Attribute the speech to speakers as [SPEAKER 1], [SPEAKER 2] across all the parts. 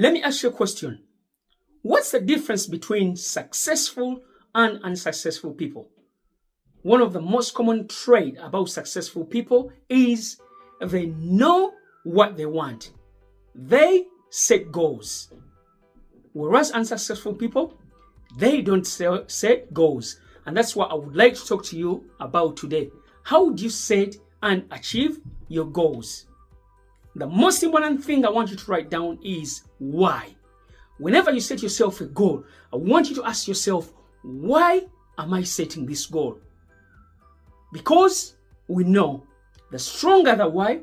[SPEAKER 1] Let me ask you a question. What's the difference between successful and unsuccessful people? One of the most common traits about successful people is they know what they want. They set goals. Whereas unsuccessful people, they don't set goals. And that's what I would like to talk to you about today. How do you set and achieve your goals? The most important thing I want you to write down is why. Whenever you set yourself a goal, I want you to ask yourself, why am I setting this goal? Because we know the stronger the why,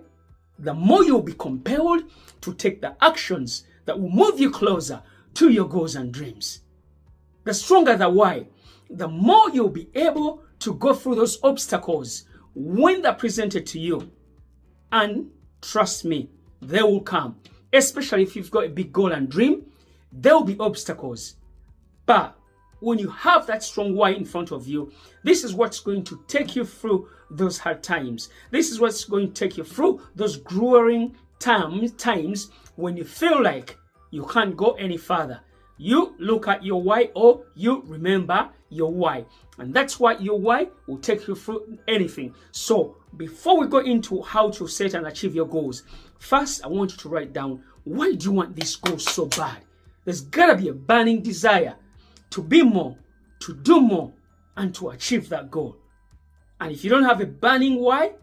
[SPEAKER 1] the more you'll be compelled to take the actions that will move you closer to your goals and dreams. The stronger the why, the more you'll be able to go through those obstacles when they're presented to you. And trust me, they will come. Especially if you've got a big goal and dream, there will be obstacles. But when you have that strong why in front of you, this is what's going to take you through those hard times. This is what's going to take you through those grueling times when you feel like you can't go any further. You look at your why, or you remember your why. And that's why your why will take you through anything. So before we go into how to set and achieve your goals, first I want you to write down, why do you want this goal so bad? There's gotta be a burning desire to be more, to do more, and to achieve that goal. And if you don't have a burning why,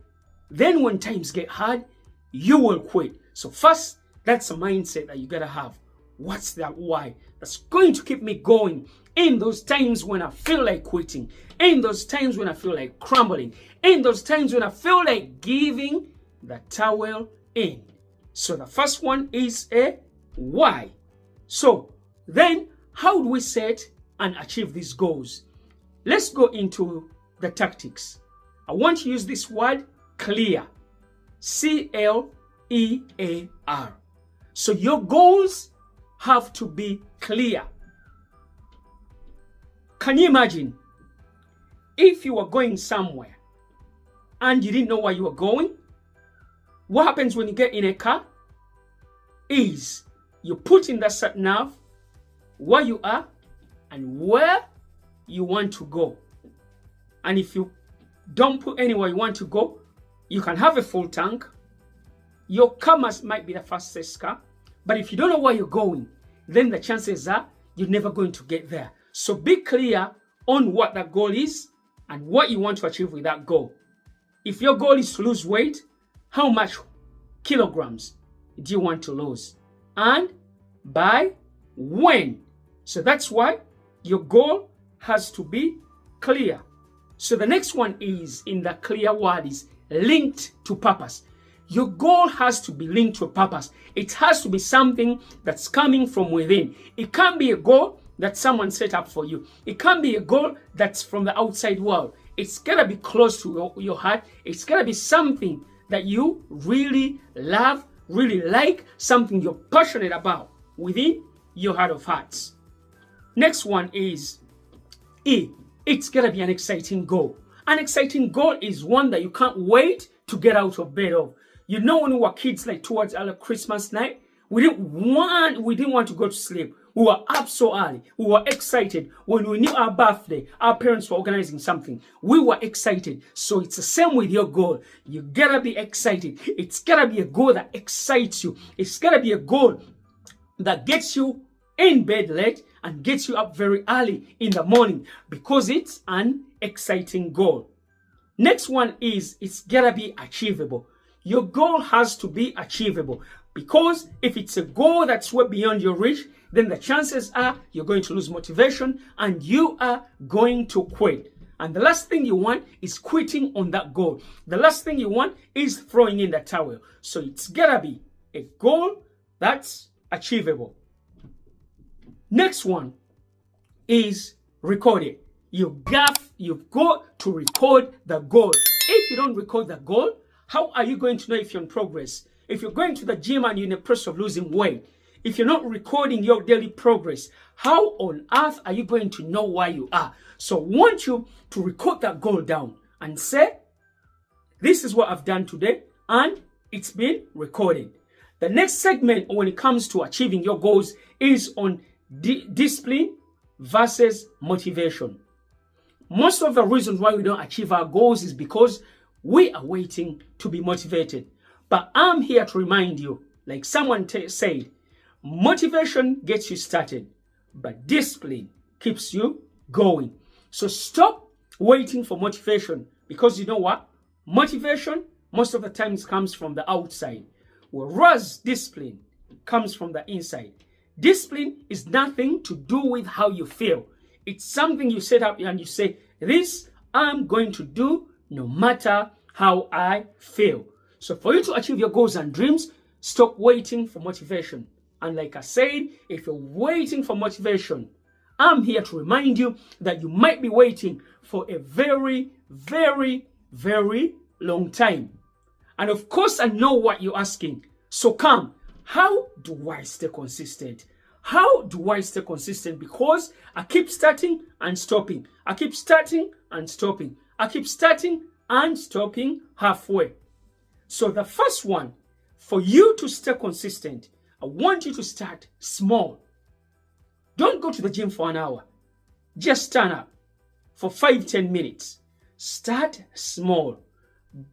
[SPEAKER 1] then when times get hard, you will quit. So first, that's a mindset that you gotta have. What's that why? That's going to keep me going in those times when I feel like quitting, in those times when I feel like crumbling, in those times when I feel like giving the towel in. So the first one is a why. So then, how do we set and achieve these goals? Let's go into the tactics. I want to use this word clear. C-L-E-A-R. So your goals have to be clear. Can you imagine if you were going somewhere and you didn't know where you were going? What happens when you get in a car is you put in the sat nav where you are and where you want to go. And if you don't put anywhere you want to go, you can have a full tank. Your car might be the fastest car. But if you don't know where you're going, then the chances are you're never going to get there. So be clear on what that goal is and what you want to achieve with that goal. If your goal is to lose weight, how much kilograms do you want to lose? And by when? So that's why your goal has to be clear. So the next one is, in the clear word, is linked to purpose. Your goal has to be linked to a purpose. It has to be something that's coming from within. It can't be a goal that someone set up for you. It can't be a goal that's from the outside world. It's gotta be close to your heart. It's gotta be something that you really love, really like, something you're passionate about within your heart of hearts. Next one is E. It's gotta be an exciting goal. An exciting goal is one that you can't wait to get out of bed of. You know, when we were kids, like towards Christmas night, we didn't want to go to sleep. We were up so early. We were excited. When we knew our birthday, our parents were organizing something. We were excited. So it's the same with your goal. You gotta be excited. It's gotta be a goal that excites you. It's gotta be a goal that gets you in bed late and gets you up very early in the morning, because it's an exciting goal. Next one is, it's gotta be achievable. Your goal has to be achievable, because if it's a goal that's way beyond your reach, then the chances are you're going to lose motivation and you are going to quit. And the last thing you want is quitting on that goal. The last thing you want is throwing in the towel. So it's gotta be a goal that's achievable. Next one is record it. You've got to record the goal. If you don't record the goal, how are you going to know if you're in progress? If you're going to the gym and you're in the process of losing weight, if you're not recording your daily progress, how on earth are you going to know where you are? So I want you to record that goal down and say, this is what I've done today, and it's been recorded. The next segment when it comes to achieving your goals is on discipline versus motivation. Most of the reasons why we don't achieve our goals is because we are waiting to be motivated. But I'm here to remind you, like someone said, motivation gets you started, but discipline keeps you going. So stop waiting for motivation, because you know what? Motivation most of the times comes from the outside, whereas discipline comes from the inside. Discipline is nothing to do with how you feel. It's something you set up and you say, this I'm going to do no matter how I feel. So for you to achieve your goals and dreams, stop waiting for motivation. And like I said, if you're waiting for motivation, I'm here to remind you that you might be waiting for a very, very, very long time. And of course, I know what you're asking. So come, how do I stay consistent? How do I stay consistent? Because I keep starting and stopping. I keep starting and stopping. I keep starting and stopping halfway. So the first one, for you to stay consistent, I want you to start small. Don't go to the gym for an hour. Just stand up for 5-10 minutes. Start small.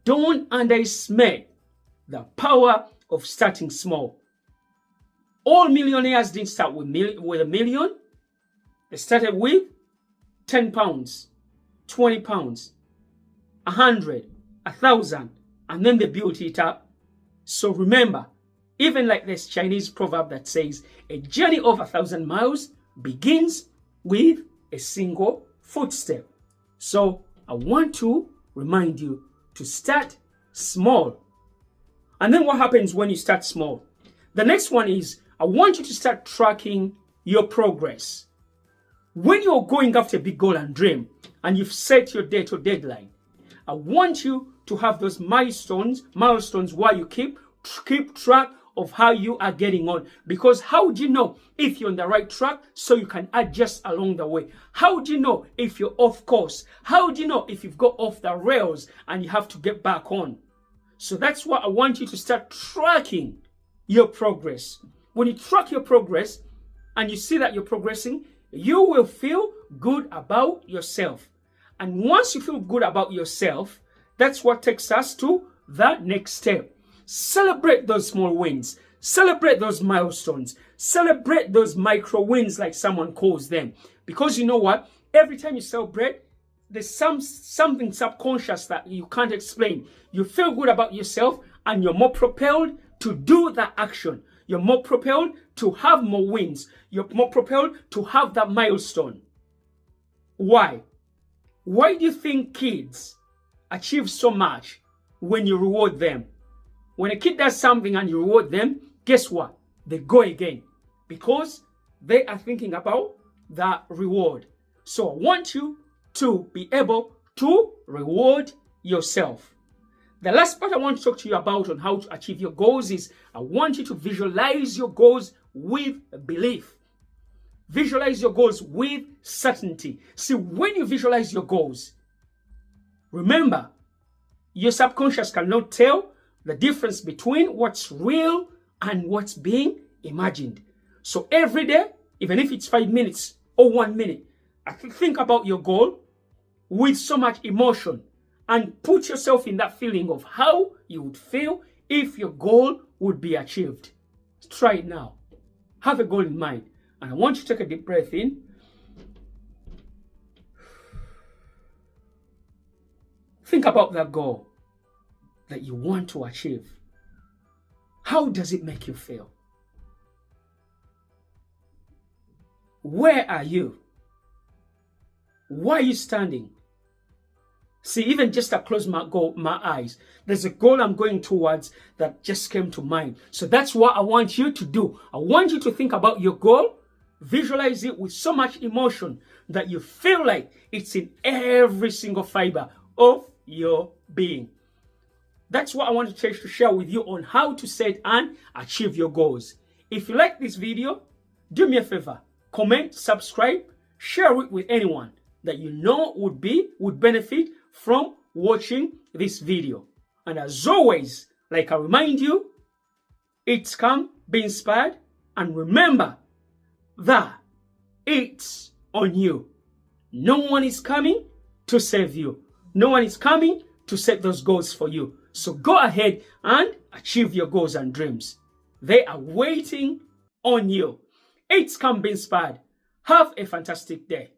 [SPEAKER 1] Don't underestimate the power of starting small. All millionaires didn't start with $1 million. They started with 10 pounds, 20 pounds, 100, 1,000, and then they built it up. So remember, even like this Chinese proverb that says, a journey of 1,000 miles begins with a single footstep. So I want to remind you to start small. And then what happens when you start small? The next one is, I want you to start tracking your progress. When you're going after a big goal and dream, and you've set your date or deadline, I want you to have those milestones where you keep track of how you are getting on. Because how do you know if you're on the right track so you can adjust along the way? How do you know if you're off course? How do you know if you've got off the rails and you have to get back on? So that's why I want you to start tracking your progress. When you track your progress and you see that you're progressing, you will feel good about yourself. And once you feel good about yourself, that's what takes us to the next step. Celebrate those small wins. Celebrate those milestones. Celebrate those micro wins, like someone calls them. Because you know what? Every time you celebrate, there's something subconscious that you can't explain. You feel good about yourself and you're more propelled to do that action. You're more propelled to have more wins. You're more propelled to have that milestone. Why? Why do you think kids achieve so much when you reward them? When a kid does something and you reward them, guess what? They go again because they are thinking about that reward. So I want you to be able to reward yourself. The last part I want to talk to you about on how to achieve your goals is I want you to visualize your goals with belief. Visualize your goals with certainty. See, when you visualize your goals, remember, your subconscious cannot tell the difference between what's real and what's being imagined. So every day, even if it's 5 minutes or 1 minute, think about your goal with so much emotion and put yourself in that feeling of how you would feel if your goal would be achieved. Try it now. Have a goal in mind. And I want you to take a deep breath in. Think about that goal that you want to achieve. How does it make you feel? Where are you? Why are you standing? See, even just I close my eyes, there's a goal I'm going towards that just came to mind. So that's what I want you to do. I want you to think about your goal, visualize it with so much emotion that you feel like it's in every single fiber of your being. That's what I want to share with you on how to set and achieve your goals. If you like this video, do me a favor, comment, subscribe, share it with anyone that you know would benefit from watching this video. And as always, like I remind you, It's come, be inspired, and remember that it's on you. No one is coming to save you. No one is coming to set those goals for you. So go ahead and achieve your goals and dreams. They are waiting on you. It's Kambeinspired. Have a fantastic day.